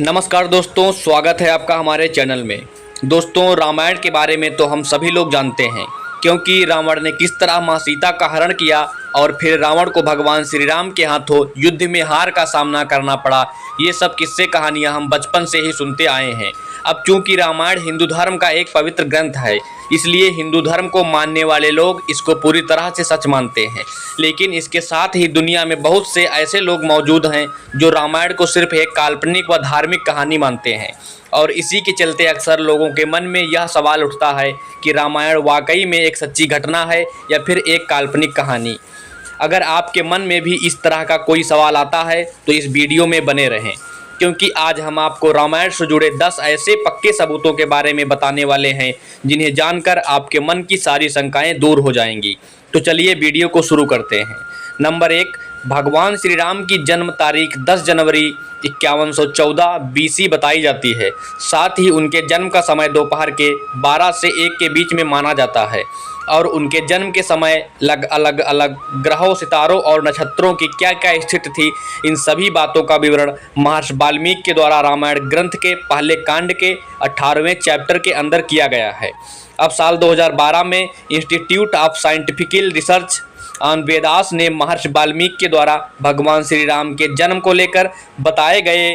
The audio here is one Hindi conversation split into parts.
नमस्कार दोस्तों, स्वागत है आपका हमारे चैनल में। दोस्तों, रामायण के बारे में तो हम सभी लोग जानते हैं, क्योंकि रावण ने किस तरह मां सीता का हरण किया और फिर रावण को भगवान श्री राम के हाथों युद्ध में हार का सामना करना पड़ा। ये सब किस्से कहानियां हम बचपन से ही सुनते आए हैं। अब चूंकि रामायण हिंदू धर्म का एक पवित्र ग्रंथ है, इसलिए हिंदू धर्म को मानने वाले लोग इसको पूरी तरह से सच मानते हैं। लेकिन इसके साथ ही दुनिया में बहुत से ऐसे लोग मौजूद हैं जो रामायण को सिर्फ एक काल्पनिक व धार्मिक कहानी मानते हैं, और इसी के चलते अक्सर लोगों के मन में यह सवाल उठता है कि रामायण वाकई में एक सच्ची घटना है या फिर एक काल्पनिक कहानी। अगर आपके मन में भी इस तरह का कोई सवाल आता है तो इस वीडियो में बने रहें, क्योंकि आज हम आपको रामायण से जुड़े 10 ऐसे पक्के सबूतों के बारे में बताने वाले हैं जिन्हें जानकर आपके मन की सारी शंकाएं दूर हो जाएंगी। तो चलिए वीडियो को शुरू करते हैं। नंबर 1, भगवान श्री राम की जन्म तारीख 10 जनवरी 5114 BC बताई जाती है। साथ ही उनके जन्म का समय दोपहर के 12 से 1 के बीच में माना जाता है, और उनके जन्म के समय अलग अलग ग्रहों, सितारों और नक्षत्रों की क्या क्या स्थिति थी, इन सभी बातों का विवरण महर्षि वाल्मीकि के द्वारा रामायण ग्रंथ के पहले कांड के 18वें चैप्टर के अंदर किया गया है। अब साल 2012 में institute of scientifical research on Vedas ने महर्षि वाल्मीकि के द्वारा भगवान श्री राम के जन्म को लेकर बताए गए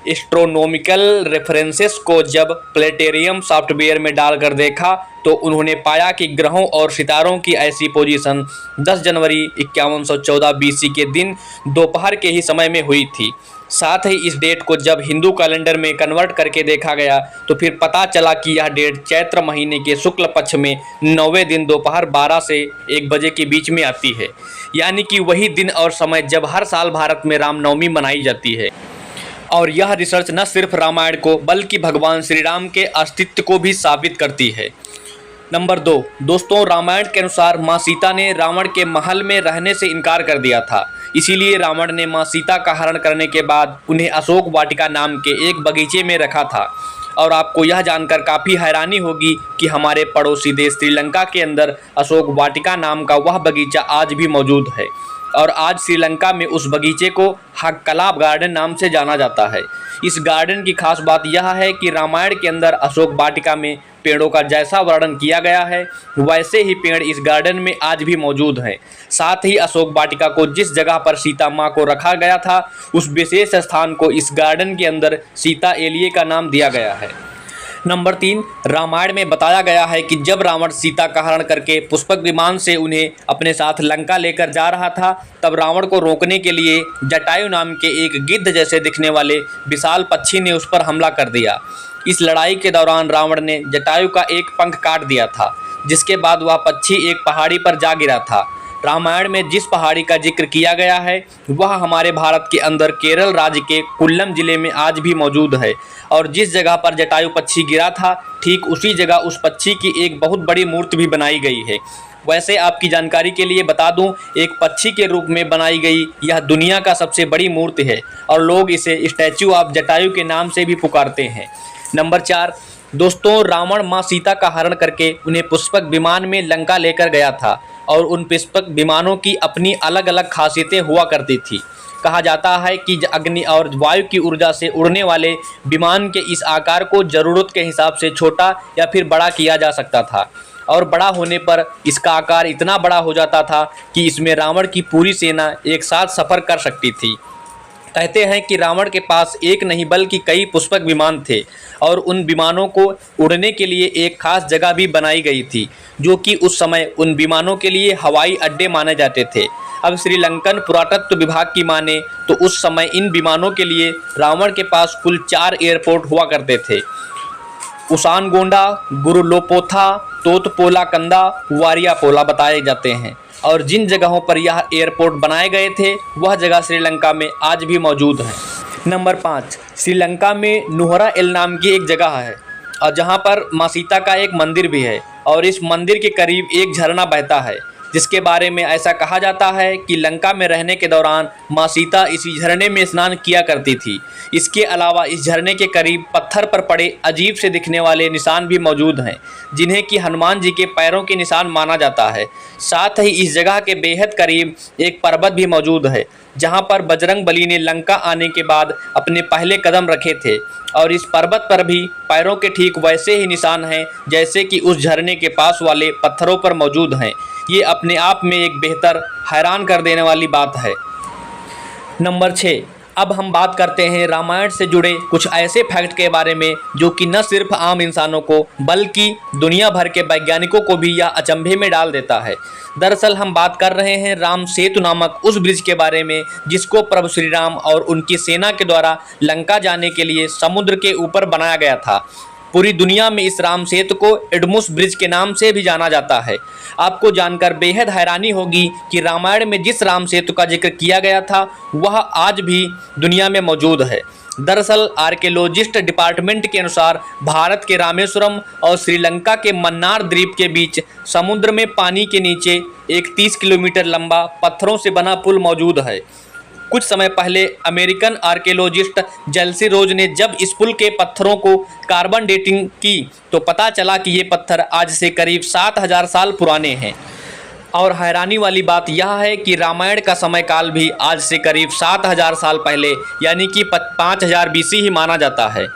एस्ट्रोनॉमिकल रेफरेंसेस को जब प्लेनेटेरियम सॉफ्टवेयर में डालकर देखा तो उन्होंने पाया कि ग्रहों और सितारों की ऐसी पोजीशन 10 जनवरी 5114 BC के दिन दोपहर के ही समय में हुई थी। साथ ही इस डेट को जब हिंदू कैलेंडर में कन्वर्ट करके देखा गया तो फिर पता चला कि यह डेट चैत्र महीने के शुक्ल पक्ष में 9वें दिन दोपहर 12 से 1 बजे के बीच में आती है, यानी कि वही दिन और समय जब हर साल भारत में रामनवमी मनाई जाती है। और यह रिसर्च न सिर्फ रामायण को बल्कि भगवान श्री राम के अस्तित्व को भी साबित करती है। नंबर 2, दोस्तों, रामायण के अनुसार मां सीता ने रावण के महल में रहने से इनकार कर दिया था। इसीलिए रावण ने मां सीता का हरण करने के बाद उन्हें अशोक वाटिका नाम के एक बगीचे में रखा था। और आपको यह जानकर काफ़ी हैरानी होगी कि हमारे पड़ोसी देश श्रीलंका के अंदर अशोक वाटिका नाम का वह बगीचा आज भी मौजूद है, और आज श्रीलंका में उस बगीचे को हक्कला गार्डन नाम से जाना जाता है। इस गार्डन की खास बात यह है कि रामायण के अंदर अशोक वाटिका में पेड़ों का जैसा वर्णन किया गया है वैसे ही पेड़ इस गार्डन में आज भी मौजूद हैं। साथ ही अशोक वाटिका को जिस जगह पर सीता माँ को रखा गया था उस विशेष स्थान को इस गार्डन के अंदर सीता एलिये का नाम दिया गया है। नंबर 3, रामायण में बताया गया है कि जब रावण सीता का हरण करके पुष्पक विमान से उन्हें अपने साथ लंका लेकर जा रहा था, तब रावण को रोकने के लिए जटायु नाम के एक गिद्ध जैसे दिखने वाले विशाल पक्षी ने उस पर हमला कर दिया। इस लड़ाई के दौरान रावण ने जटायु का एक पंख काट दिया था, जिसके बाद वह पक्षी एक पहाड़ी पर जा गिरा था। रामायण में जिस पहाड़ी का जिक्र किया गया है वह हमारे भारत के अंदर केरल राज्य के कोल्लम जिले में आज भी मौजूद है, और जिस जगह पर जटायु पक्षी गिरा था ठीक उसी जगह उस पक्षी की एक बहुत बड़ी मूर्ति भी बनाई गई है। वैसे आपकी जानकारी के लिए बता दूं, एक पक्षी के रूप में बनाई गई यह दुनिया का सबसे बड़ी मूर्ति है, और लोग इसे स्टैचू ऑफ जटायु के नाम से भी पुकारते हैं। नंबर 4, दोस्तों, रावण मां सीता का हरण करके उन्हें पुष्पक विमान में लंका लेकर गया था, और उन पुष्पक विमानों की अपनी अलग अलग खासियतें हुआ करती थी। कहा जाता है कि अग्नि और वायु की ऊर्जा से उड़ने वाले विमान के इस आकार को ज़रूरत के हिसाब से छोटा या फिर बड़ा किया जा सकता था, और बड़ा होने पर इसका आकार इतना बड़ा हो जाता था कि इसमें रावण की पूरी सेना एक साथ सफ़र कर सकती थी। कहते हैं कि रावण के पास एक नहीं बल्कि कई पुष्पक विमान थे, और उन विमानों को उड़ने के लिए एक खास जगह भी बनाई गई थी, जो कि उस समय उन विमानों के लिए हवाई अड्डे माने जाते थे। अब श्रीलंकन पुरातत्व विभाग की माने तो उस समय इन विमानों के लिए रावण के पास कुल 4 एयरपोर्ट हुआ करते थे। उसानगोंडा, गुरुलोपोथा, तोतपोलाकंदा, वारियापोला बताए जाते हैं, और जिन जगहों पर यह एयरपोर्ट बनाए गए थे वह जगह श्रीलंका में आज भी मौजूद है। नंबर 5, श्रीलंका में नुहरा एल नाम की एक जगह है, और जहां पर मां सीता का एक मंदिर भी है, और इस मंदिर के करीब एक झरना बहता है जिसके बारे में ऐसा कहा जाता है कि लंका में रहने के दौरान माँ सीता इसी झरने में स्नान किया करती थी। इसके अलावा इस झरने के करीब पत्थर पर पड़े अजीब से दिखने वाले निशान भी मौजूद हैं, जिन्हें कि हनुमान जी के पैरों के निशान माना जाता है। साथ ही इस जगह के बेहद करीब एक पर्वत भी मौजूद है, जहां पर बजरंग बली ने लंका आने के बाद अपने पहले कदम रखे थे, और इस पर्वत पर भी पैरों के ठीक वैसे ही निशान हैं जैसे कि उस झरने के पास वाले पत्थरों पर मौजूद हैं। ये अपने आप में एक बेहतर हैरान कर देने वाली बात है। नंबर 6, अब हम बात करते हैं रामायण से जुड़े कुछ ऐसे फैक्ट के बारे में जो कि न सिर्फ आम इंसानों को बल्कि दुनिया भर के वैज्ञानिकों को भी यह अचंभे में डाल देता है। दरअसल हम बात कर रहे हैं राम सेतु नामक उस ब्रिज के बारे में जिसको प्रभु श्री राम और उनकी सेना के द्वारा लंका जाने के लिए समुद्र के ऊपर बनाया गया था। पूरी दुनिया में इस राम सेतु को एडमुस ब्रिज के नाम से भी जाना जाता है। आपको जानकर बेहद हैरानी होगी कि रामायण में जिस राम सेतु का जिक्र किया गया था वह आज भी दुनिया में मौजूद है। दरअसल आर्कियोलॉजिस्ट डिपार्टमेंट के अनुसार भारत के रामेश्वरम और श्रीलंका के मन्नार द्वीप के बीच समुद्र में पानी के नीचे एक 30 किलोमीटर लंबा पत्थरों से बना पुल मौजूद है। कुछ समय पहले अमेरिकन आर्कियोलॉजिस्ट जेल्सी रोज ने जब इस पुल के पत्थरों को कार्बन डेटिंग की तो पता चला कि ये पत्थर आज से करीब 7000 साल पुराने हैं। और हैरानी वाली बात यह है कि रामायण का समय काल भी आज से करीब 7000 साल पहले यानी कि 5000 BC ही माना जाता है।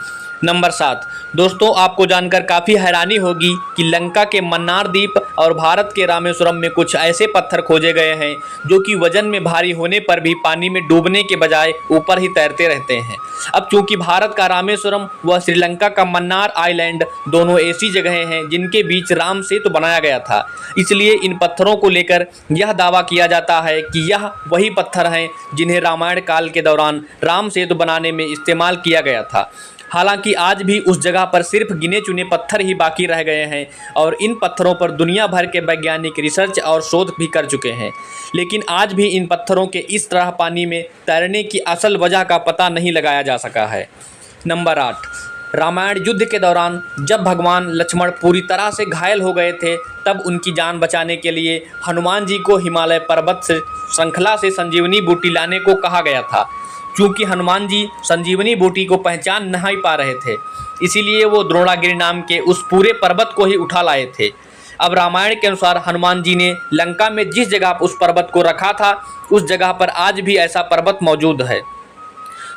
नंबर 7, दोस्तों आपको जानकर काफ़ी हैरानी होगी कि लंका के मन्नार द्वीप और भारत के रामेश्वरम में कुछ ऐसे पत्थर खोजे गए हैं जो कि वजन में भारी होने पर भी पानी में डूबने के बजाय ऊपर ही तैरते रहते हैं। अब चूंकि भारत का रामेश्वरम व श्रीलंका का मन्नार आइलैंड दोनों ऐसी जगहें हैं जिनके बीच राम सेतु बनाया गया था, इसलिए इन पत्थरों को लेकर यह दावा किया जाता है कि यह वही पत्थर हैं जिन्हें रामायण काल के दौरान राम सेतु बनाने में इस्तेमाल किया गया था। हालांकि आज भी उस जगह पर सिर्फ गिने चुने पत्थर ही बाकी रह गए हैं और इन पत्थरों पर दुनिया भर के वैज्ञानिक रिसर्च और शोध भी कर चुके हैं, लेकिन आज भी इन पत्थरों के इस तरह पानी में तैरने की असल वजह का पता नहीं लगाया जा सका है। नंबर 8, रामायण युद्ध के दौरान जब भगवान लक्ष्मण पूरी तरह से घायल हो गए थे तब उनकी जान बचाने के लिए हनुमान जी को हिमालय पर्वत से श्रृंखला से संजीवनी बूटी लाने को कहा गया था। चूँकि हनुमान जी संजीवनी बूटी को पहचान नहीं पा रहे थे, इसीलिए वो द्रोणागिरी नाम के उस पूरे पर्वत को ही उठा लाए थे। अब रामायण के अनुसार हनुमान जी ने लंका में जिस जगह उस पर्वत को रखा था उस जगह पर आज भी ऐसा पर्वत मौजूद है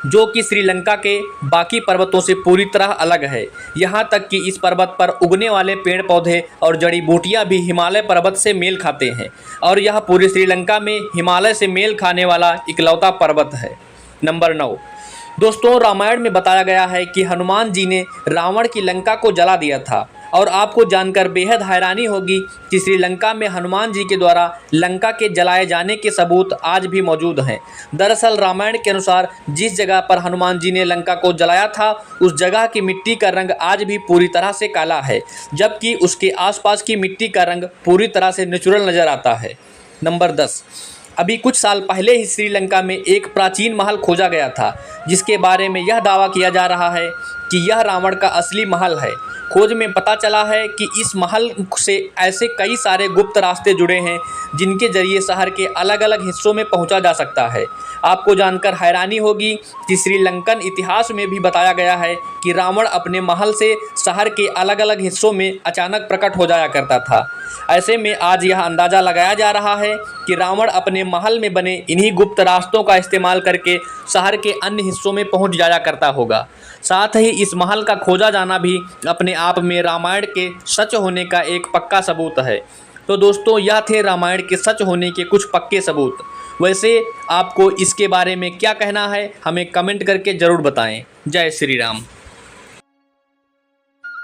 जो कि श्रीलंका के बाकी पर्वतों से पूरी तरह अलग है। यहाँ तक कि इस पर्वत पर उगने वाले पेड़ पौधे और जड़ी बूटियाँ भी हिमालय पर्वत से मेल खाते हैं और यह पूरी श्रीलंका में हिमालय से मेल खाने वाला इकलौता पर्वत है। नंबर 9, दोस्तों रामायण में बताया गया है कि हनुमान जी ने रावण की लंका को जला दिया था और आपको जानकर बेहद हैरानी होगी कि श्रीलंका में हनुमान जी के द्वारा लंका के जलाए जाने के सबूत आज भी मौजूद हैं। दरअसल रामायण के अनुसार जिस जगह पर हनुमान जी ने लंका को जलाया था उस जगह की मिट्टी का रंग आज भी पूरी तरह से काला है, जबकि उसके आसपास की मिट्टी का रंग पूरी तरह से नेचुरल नज़र आता है। नंबर 10, अभी कुछ साल पहले ही श्रीलंका में एक प्राचीन महल खोजा गया था जिसके बारे में यह दावा किया जा रहा है कि यह रावण का असली महल है। खोज में पता चला है कि इस महल से ऐसे कई सारे गुप्त रास्ते जुड़े हैं जिनके जरिए शहर के अलग अलग हिस्सों में पहुंचा जा सकता है। आपको जानकर हैरानी होगी कि श्रीलंकन इतिहास में भी बताया गया है कि रावण अपने महल से शहर के अलग अलग हिस्सों में अचानक प्रकट हो जाया करता था। ऐसे में आज यह अंदाज़ा लगाया जा रहा है कि रावण अपने महल में बने इन्हीं गुप्त रास्तों का इस्तेमाल करके शहर के अन्य हिस्सों में पहुंच जाया करता होगा। साथ ही इस महल का खोजा जाना भी अपने आप में रामायण के सच होने का एक पक्का सबूत है। तो दोस्तों यह थे रामायण के सच होने के कुछ पक्के सबूत। वैसे आपको इसके बारे में क्या कहना है हमें कमेंट करके ज़रूर बताएं। जय श्री राम।